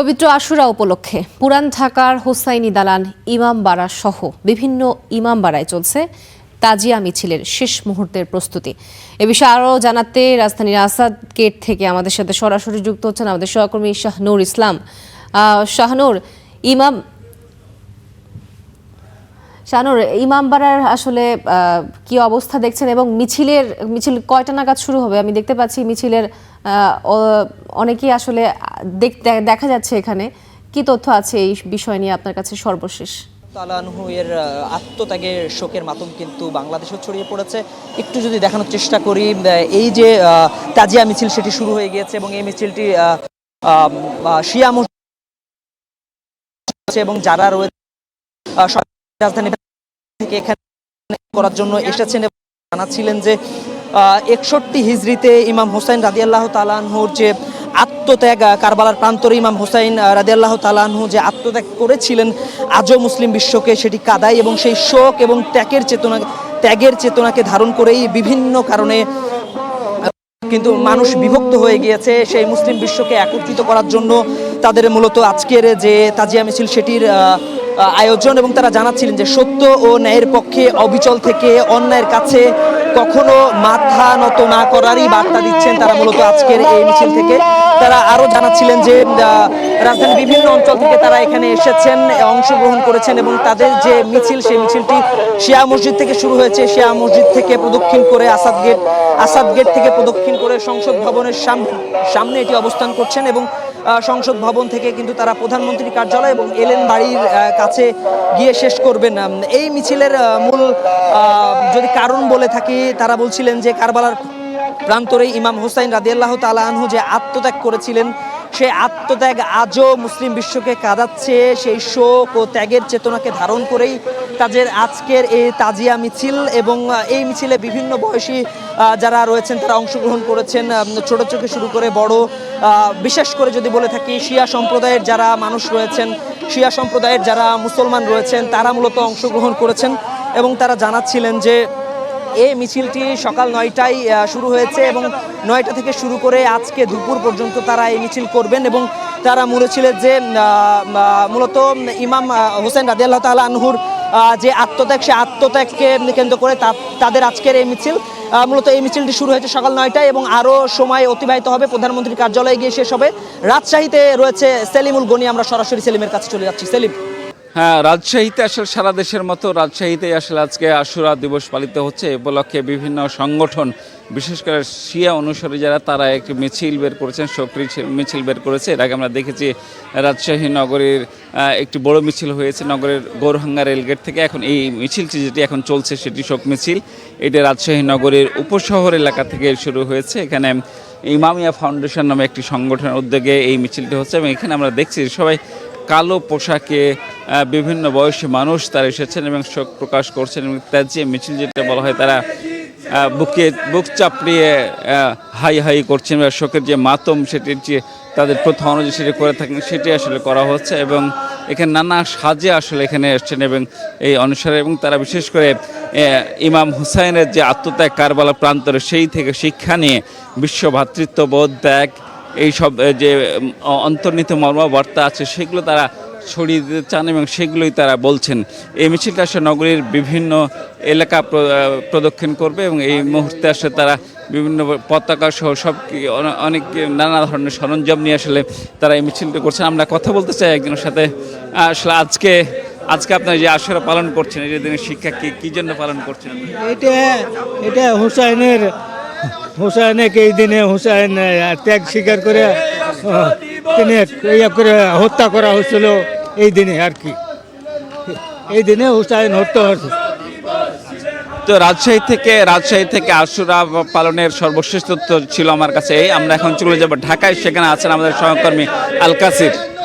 পবিত্র আশুরা উপলক্ষে পুরান ঢাকার হোসাইনি দালান ইমামবাড়া সহ বিভিন্ন ইমামবাড়ায় চলছে তাজিয়া মিছিলের শেষ মুহূর্তের প্রস্তুতি। এ বিষয়ে আরও জানাতে রাজধানীর আসাদ গেট থেকে আমাদের সাথে সরাসরি যুক্ত হচ্ছেন আমাদের সহকর্মী শাহনুর ইসলাম। শাহনুর, ইমামবাড়ার আসলে কি অবস্থা দেখছেন এবং মিছিল কয়টা নাগাদ শুরু হবে? আমি দেখতে পাচ্ছি মিছিলের অনেকেই আসলে দেখা যাচ্ছে। এখানে কি তথ্য আছে এই বিষয় নিয়ে আপনার কাছে সর্বশেষ? তালানহু এর আত্মত্যাগের শোকের মাতম কিন্তু বাংলাদেশেও ছড়িয়ে পড়েছে। একটু যদি দেখানোর চেষ্টা করি, এই যে তাজিয়া মিছিল সেটি শুরু হয়ে গিয়েছে এবং এই মিছিলটি শিয়া মসজিদ এবং যারা রয়েছে রাজধানী থেকে এখানে করার জন্য এসেছেন এবং জানাচ্ছিলেন যে 61 হিজরিতে ইমাম হোসাইন রাদিয়াল্লাহু তাআলা আনহুর যে আত্মত্যাগ, কারবালার প্রান্তরে ইমাম হোসাইন রাদিয়াল্লাহু তাআলা আনহু যে আত্মত্যাগ করেছিলেন আজও মুসলিম বিশ্বকে সেটি কাঁদায় এবং সেই শোক এবং ত্যাগের চেতনাকে ধারণ করেই বিভিন্ন কারণে কিন্তু মানুষ বিভক্ত হয়ে গিয়েছে। সেই মুসলিম বিশ্বকে একত্রিত করার জন্য তাদের মূলত আজকের যে তাজিয়া মিছিল সেটির আয়োজন এবং তারা জানাচ্ছিলেন যে সত্য ও ন্যায়ের পক্ষে অবিচল থেকে অন্যায়ের কাছে কখনো মাথা নত না করারই বার্তা দিচ্ছেন তারা মূলত আজকের এই মিছিল থেকে। তারা আরও জানাচ্ছিলেন যে রাজধানীর বিভিন্ন অঞ্চল থেকে তারা এখানে এসেছেন, অংশগ্রহণ করেছেন এবং তাদের যে মিছিল সেই মিছিলটি শিয়া মসজিদ থেকে শুরু হয়েছে। শিয়া মসজিদ থেকে প্রদক্ষিণ করে আসাদ গেট থেকে প্রদক্ষিণ করে সংসদ ভবনের সামনে এটি অবস্থান করছেন এবং সংসদ ভবন থেকে কিন্তু তারা প্রধানমন্ত্রীর কার্যালয় এবং এলেন বাড়ির কাছে গিয়ে শেষ করবেন। এই মিছিলের মূল যদি কারণ বলে থাকি, তারা বলছিলেন যে কারবালার প্রান্তরে ইমাম হোসাইন রাদিয়াল্লাহু তাআলা আনহু যে আত্মত্যাগ করেছিলেন সেই আত্মত্যাগ আজও মুসলিম বিশ্বকে কাঁদাচ্ছে। সেই শোক ও ত্যাগের চেতনাকে ধারণ করেই তাদের আজকের এই তাজিয়া মিছিল এবং এই মিছিলে বিভিন্ন বয়সী যারা রয়েছেন তারা অংশগ্রহণ করেছেন, ছোট থেকে শুরু করে বড়। বিশেষ করে যদি বলে থাকি শিয়া সম্প্রদায়ের যারা মানুষ রয়েছেন, শিয়া সম্প্রদায়ের যারা মুসলমান রয়েছেন তারা মূলত অংশগ্রহণ করেছেন এবং তারা জানাচ্ছিলেন যে এই মিছিলটি সকাল 9টায় শুরু হয়েছে এবং 9টা থেকে শুরু করে আজকে দুপুর পর্যন্ত তারা এই মিছিল করবেন এবং তারা বলেছিলেন যে মূলত ইমাম হোসেন রাদিয়াল্লাহু তাআলা আনহুর যে আত্মত্যাগ, সে আত্মত্যাগকে কেন্দ্র করে তাদের আজকের এই মিছিল। মূলত এই মিছিলটি শুরু হয়েছে সকাল 9টায় এবং আরও সময় অতিবাহিত হবে, প্রধানমন্ত্রীর কার্যালয়ে গিয়ে শেষ হবে। রাজশাহীতে রয়েছে সেলিমুল গনি, আমরা সরাসরি সেলিমের কাছে চলে যাচ্ছি। সেলিম। হ্যাঁ, রাজশাহীতে আসলে সারা দেশের মতো রাজশাহীতে আসলে আজকে আশুরা দিবস পালিত হচ্ছে। এ উপলক্ষে বিভিন্ন সংগঠন, বিশেষ করে শিয়া অনুসারী যারা, তারা একটি মিছিল বের করেছেন, শোকরি মিছিল বের করেছে। এর আগে আমরা দেখেছি রাজশাহী নগরীর একটি বড় মিছিল হয়েছে নগরের গৌরহাঙ্গা রেলগেট থেকে। এখন এই মিছিলটি যেটি এখন চলছে সেটি শোক মিছিল। এটি রাজশাহী নগরীর উপশহর এলাকা থেকে শুরু হয়েছে। এখানে ইমামিয়া ফাউন্ডেশন নামে একটি সংগঠনের উদ্যোগে এই মিছিলটি হচ্ছে এবং এখানে আমরা দেখছি সবাই কালো পোশাকে বিভিন্ন বয়সী মানুষ তারা এসেছেন এবং শোক প্রকাশ করছেন এবং তাজিয়া মিছিল যেটা বলা হয়, তারা বুক চাপড়িয়ে হাই হাই করছেন বা শোকের যে মাতম সেটির যে তাদের প্রথা অনুযায়ী সেটি করে থাকেন সেটি আসলে করা হচ্ছে এবং এখানে নানা সাজে আসলে এখানে এসছেন এবং এই অনুসারে এবং তারা বিশেষ করে ইমাম হুসাইনের যে আত্মত্যাগ কারবালা প্রান্তরে সেই থেকে শিক্ষা নিয়ে বিশ্ব ভ্রাতৃত্ববোধ, ত্যাগ, এইসব যে অন্তর্নিহিত মর্মবার্তা আছে সেগুলো তারা ছড়িয়ে দিতে চান এবং সেগুলোই তারা বলছেন। এই মিছিলটা আসলে নগরীর বিভিন্ন এলাকা প্রদক্ষিণ করবে এবং এই মুহূর্তে আসলে তারা বিভিন্ন পতাকা সহ সব অনেক নানা ধরনের সরঞ্জাম নিয়ে আসলে তারা এই মিছিলটা করছেন। আমরা কথা বলতে চাই একজনের সাথে। আসলে আজকে আপনারা যে আশুরা পালন করছেন, এই দিনের শিক্ষা কি জন্য পালন করছেন? এটা হুসাইনকে এই দিনে হুসাইন ত্যাগ স্বীকার করে তিনি হত্যা করা হয়েছিল এই দিনে আর কি। এই দিনে হুসাইন হত্যা হয়েছে। তো রাজশাহী থেকে আশুরা পালনের সর্বশেষ তথ্য ছিল আমার কাছে। আমরা এখন চলে যাব ঢাকায়, সেখানে আছেন আমাদের সহকর্মী আল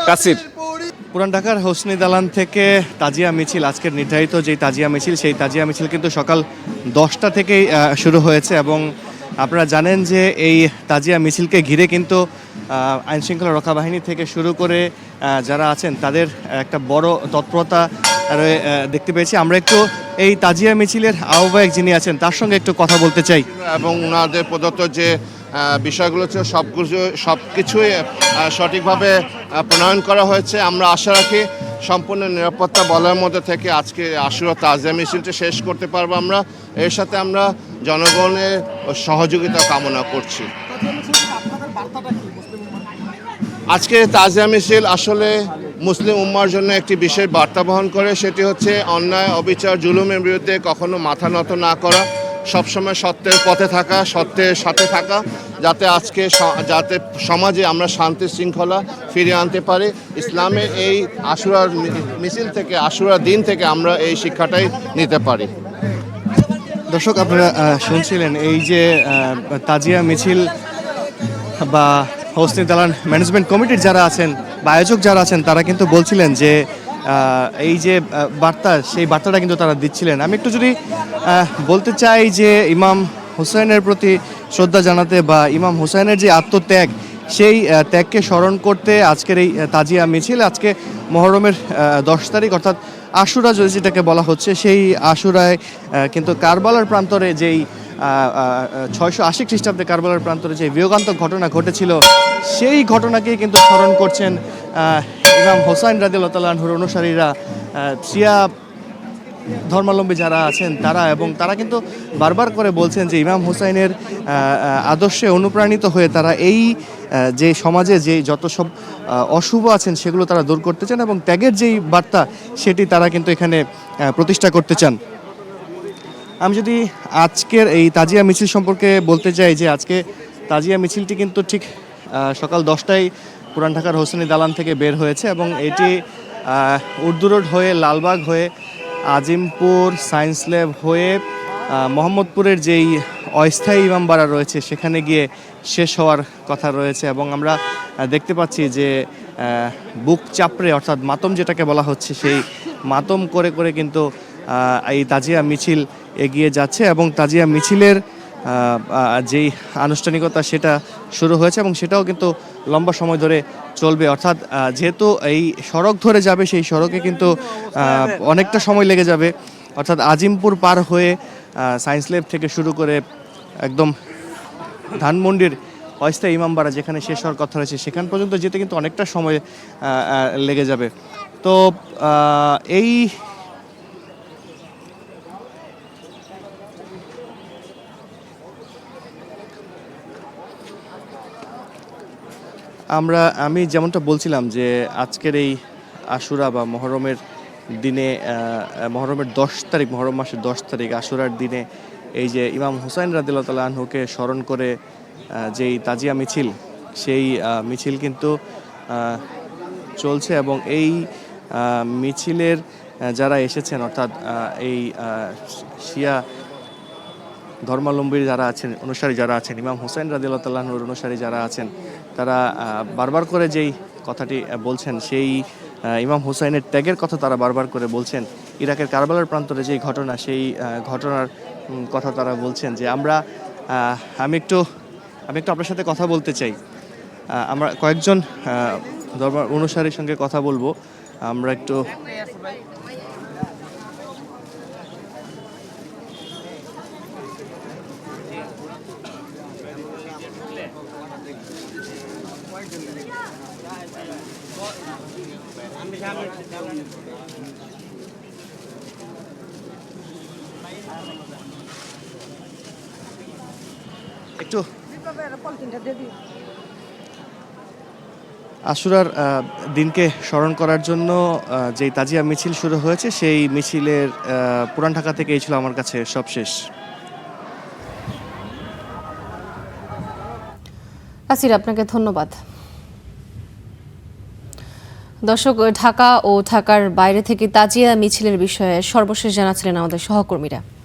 কাসির। পুরান ঢাকার হোসনি দালান থেকে তাজিয়া মিছিল, আজকের নির্ধারিত যে তাজিয়া মিছিল, সেই তাজিয়া মিছিল কিন্তু সকাল 10টা থেকেই শুরু হয়েছে এবং আপনারা জানেন যে এই তাজিয়া মিছিলকে ঘিরে কিন্তু আইনশৃঙ্খলা রক্ষা বাহিনী থেকে শুরু করে যারা আছেন তাদের একটা বড় তৎপরতা দেখতে পেয়েছি। আমরা একটু এই তাজিয়া মিছিলের আহ্বায়ক যিনি আছেন তার সঙ্গে একটু কথা বলতে চাই এবং ওনাদের প্রদত্ত যে বিষয়গুলো হচ্ছে সব কিছুই সঠিকভাবে প্রণয়ন করা হয়েছে। আমরা আশা রাখি সম্পূর্ণ নিরাপত্তা বলয়ের মধ্যে থেকে আজকে আশুরা তাজিয়া মিছিলটি শেষ করতে পারবো আমরা। এর সাথে আমরা জনগণের সহযোগিতা কামনা করছি। আজকে তাজিয়া মিছিল আসলে মুসলিম উম্মার জন্য একটি বিশেষ বার্তা বহন করে, সেটি হচ্ছে অন্যায়, অবিচার, জুলুমের বিরুদ্ধে কখনো মাথা নত না করা, সবসময় সত্যের পথে থাকা, সত্যের সাথে থাকা, যাতে সমাজে আমরা শান্তি শৃঙ্খলা ফিরিয়ে আনতে পারি। ইসলামের এই আশুরার মিছিল থেকে, আশুরার দিন থেকে আমরা এই শিক্ষাটাই নিতে পারি। দর্শক, আপনারা শুনছিলেন এই যে তাজিয়া মিছিল বা হোসনি দালান ম্যানেজমেন্ট কমিটির যারা আছেন বা আয়োজক যারা আছেন, তারা কিন্তু বলছিলেন যে এই যে বার্তা, সেই বার্তাটা কিন্তু তারা দিচ্ছিলেন। আমি একটু যদি বলতে চাই যে ইমাম হুসাইনের প্রতি শ্রদ্ধা জানাতে বা ইমাম হুসাইনের যে আত্মত্যাগ, সেই ত্যাগকে স্মরণ করতে আজকের এই তাজিয়া মিছিল। আজকে মহরমের 10 তারিখ অর্থাৎ আশুরা যেটাকে বলা হচ্ছে, সেই আশুরায় কিন্তু কারবালার প্রান্তরে যেই 680 খ্রিস্টাব্দে কারবালার প্রান্তরে যে বিয়োগান্তক ঘটনা ঘটেছিল, সেই ঘটনাকেই কিন্তু স্মরণ করছেন ইমাম হোসাইন রাদিয়াল্লাহু তাআলা আনহুর অনুসারীরা, শিয়া ধর্মাবলম্বী যারা আছেন তারা। এবং তারা কিন্তু বারবার করে বলছেন যে ইমাম হোসাইনের আদর্শে অনুপ্রাণিত হয়ে তারা এই যে সমাজে যে যত সব অশুভ আছেন সেগুলো তারা দূর করতে চান এবং ত্যাগের যেই বার্তা সেটি তারা কিন্তু এখানে প্রতিষ্ঠা করতে চান। আমি যদি আজকের এই তাজিয়া মিছিল সম্পর্কে বলতে চাই যে আজকে তাজিয়া মিছিলটি কিন্তু ঠিক সকাল 10টায় পুরান ঢাকার হোসেনি দালান থেকে বের হয়েছে এবং এটি উর্দু রোড হয়ে, লালবাগ হয়ে, আজিমপুর, সায়েন্স ল্যাব হয়ে মোহাম্মদপুরের যেই অস্থায়ী ইমামবাড়া রয়েছে সেখানে গিয়ে শেষ হওয়ার কথা রয়েছে। এবং আমরা দেখতে পাচ্ছি যে বুক চাপড়ে, অর্থাৎ মাতম যেটাকে বলা হচ্ছে, সেই মাতম করে করে কিন্তু এই তাজিয়া মিছিল এগিয়ে যাচ্ছে এবং তাজিয়া মিছিলের যেই আনুষ্ঠানিকতা সেটা শুরু হয়েছে এবং সেটাও কিন্তু লম্বা সময় ধরে চলবে। অর্থাৎ যেহেতু এই সড়ক ধরে যাবে, সেই সড়কে কিন্তু অনেকটা সময় লেগে যাবে। অর্থাৎ আজিমপুর পার হয়ে সায়েন্স ল্যাব থেকে শুরু করে একদম ধানমন্ডির অস্থায়ী ইমামবাড়া যেখানে শেষ হওয়ার কথা রয়েছে সেখান পর্যন্ত যেতে কিন্তু অনেকটা সময় লেগে যাবে। তো এই আমি যেমনটা বলছিলাম যে আজকের এই আশুরা বা মহরমের দিনে, মহরমের 10 তারিখ, মহরম মাসের 10 তারিখ আশুরার দিনে এই যে ইমাম হুসাইন রাদিয়াল্লাহু তাআলা আনহুকে স্মরণ করে যেই তাজিয়া মিছিল, সেই মিছিল কিন্তু চলছে এবং এই মিছিলের যারা এসেছেন, অর্থাৎ এই শিয়া ধর্মাবলম্বী যারা আছেন, অনুসারী যারা আছেন, ইমাম হুসাইন রাদিয়াল্লাহু তাআলা আনহুর অনুসারী যারা আছেন, তারা বারবার করে যেই কথাটি বলছেন, সেই ইমাম হুসাইনের ত্যাগের কথা তারা বারবার করে বলছেন। ইরাকের কারবালার প্রান্তরে যেই ঘটনা, সেই ঘটনার কথা তারা বলছেন যে আমি একটু আপনার সাথে কথা বলতে চাই। আমরা কয়েকজন ধর্ম অনুসারীর সঙ্গে কথা বলবো। আমরা একটু আশুরার দিনকে স্মরণ করার জন্য যেই তাজিয়া মিছিল শুরু হয়েছে, সেই মিছিলের পুরান ঢাকা থেকে এই ছিল আমার কাছে সবশেষ। আসির, আপনাকে ধন্যবাদ। দর্শক, ঢাকা ও ঢাকার বাইরে থেকে তাজিয়া মিছিলের বিষয়ে সর্বশেষ জানাচ্ছিলেন আমাদের সহকর্মীরা।